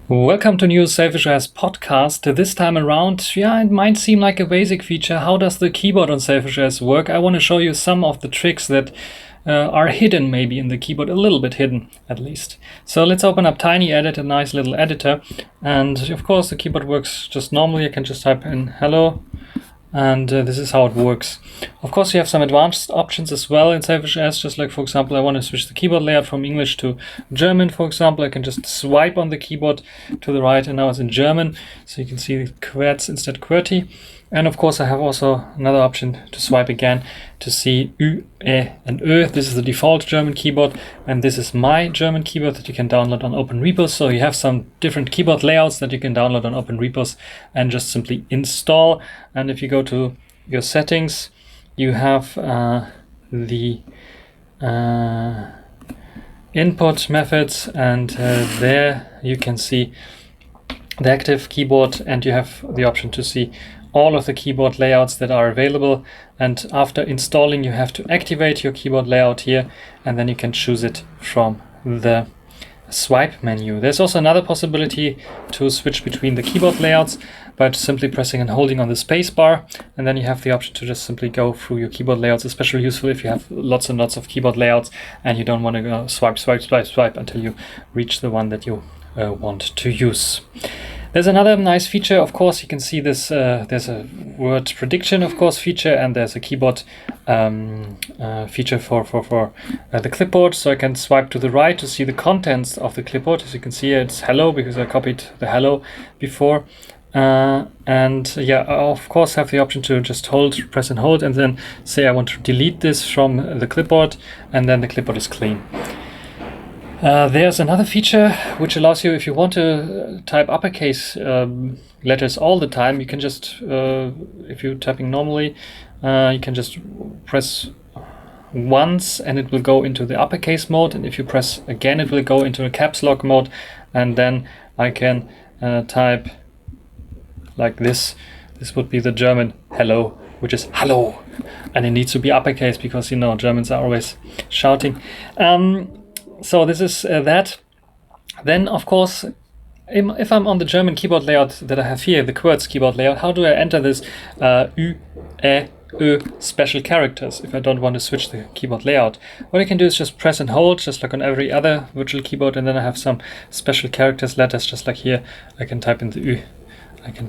Welcome to new SailfishOS podcast. This time around, it might seem like a basic feature. How does the keyboard on SailfishOS work? I want to show you some of the tricks that are hidden, maybe in the keyboard, a little bit hidden at least. So let's open up TinyEdit, a nice little editor. And of course, the keyboard works just normally. I can just type in hello. And this is how it works. Of course, you have some advanced options as well in SailfishOS, just like, for example, I want to switch the keyboard layout from English to German, for example. I can just swipe on the keyboard to the right, and now it's in German. So you can see QWERTZ instead QWERTY. And of course, I have also another option to swipe again to see Ü, Ä, and Ö. This is the default German keyboard, and this is my German keyboard that you can download on Open Repos. So you have some different keyboard layouts that you can download on Open Repos and just simply install. And if you go to your settings, you have the input methods, and there you can see the active keyboard, and you have the option to see all of the keyboard layouts that are available. And after installing, you have to activate your keyboard layout here, and then you can choose it from the swipe menu. There's also another possibility to switch between the keyboard layouts by simply pressing and holding on the space bar, and then you have the option to just simply go through your keyboard layouts, especially useful if you have lots and lots of keyboard layouts and you don't want to go swipe until you reach the one that you want to use. There's another nice feature. Of course, you can see this. There's a word prediction, of course, feature, and there's a keyboard feature for the clipboard. So I can swipe to the right to see the contents of the clipboard. As you can see, it's hello because I copied the hello before. And yeah, I of course have the option to just press and hold, and then say I want to delete this from the clipboard, and then the clipboard is clean. There's another feature which allows you, if you want to type uppercase letters all the time, you can just, if you're typing normally, you can just press once and it will go into the uppercase mode, and if you press again it will go into a caps lock mode, and then I can type like this. This would be the German hello, which is hallo, and it needs to be uppercase because, you know, Germans are always shouting. So this is that. Then, of course, if I'm on the German keyboard layout that I have here, the QWERTZ keyboard layout, how do I enter this Ü, Ä, Ö special characters if I don't want to switch the keyboard layout? What I can do is just press and hold, just like on every other virtual keyboard, and then I have some special characters letters, just like here. I can type in the Ü. I can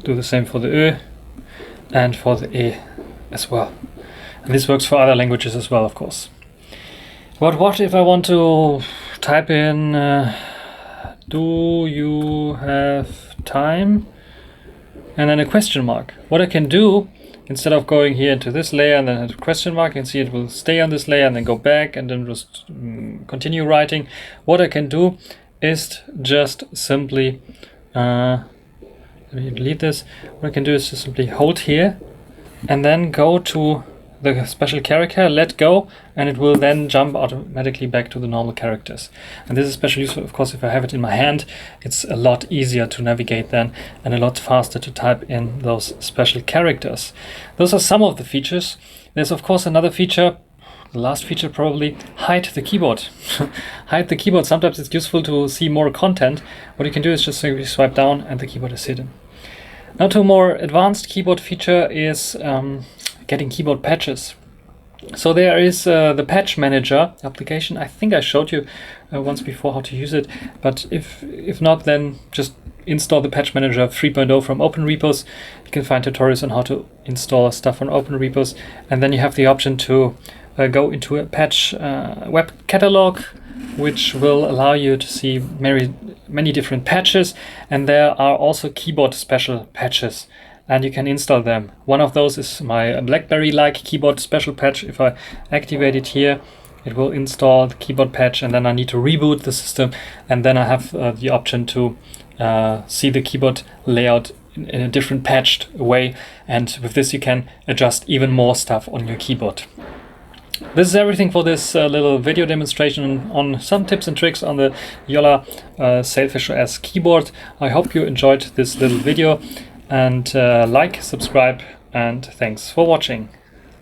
do the same for the Ö and for the E as well. And this works for other languages as well, of course. But what if I want to type in do you have time? And then a question mark. What I can do, instead of going here into this layer and then have a question mark, you can see it will stay on this layer and then go back and then just continue writing. What I can do is just simply, let me delete this. What I can do is just simply hold here and then go to the special character, let go, and it will then jump automatically back to the normal characters. And this is especially useful, of course, if I have it in my hand. It's a lot easier to navigate then and a lot faster to type in those special characters. Those are some of the features. There's, of course, another feature, the last feature probably, hide the keyboard. Hide the keyboard. Sometimes it's useful to see more content. What you can do is just simply swipe down and the keyboard is hidden. Now to a more advanced keyboard feature is getting keyboard patches. So there is the Patch Manager application. I think I showed you once before how to use it, but if not, then just install the Patch Manager 3.0 from Open Repos. You can find tutorials on how to install stuff on Open Repos, and then you have the option to go into a patch web catalog, which will allow you to see many different patches, and there are also keyboard special patches, and you can install them. One of those is my BlackBerry-like keyboard special patch. If I activate it here, it will install the keyboard patch, and then I need to reboot the system, and then I have the option to see the keyboard layout in a different patched way, and with this you can adjust even more stuff on your keyboard. This is everything for this little video demonstration on some tips and tricks on the Yola SailfishOS keyboard. I hope you enjoyed this little video, and like, subscribe, and thanks for watching.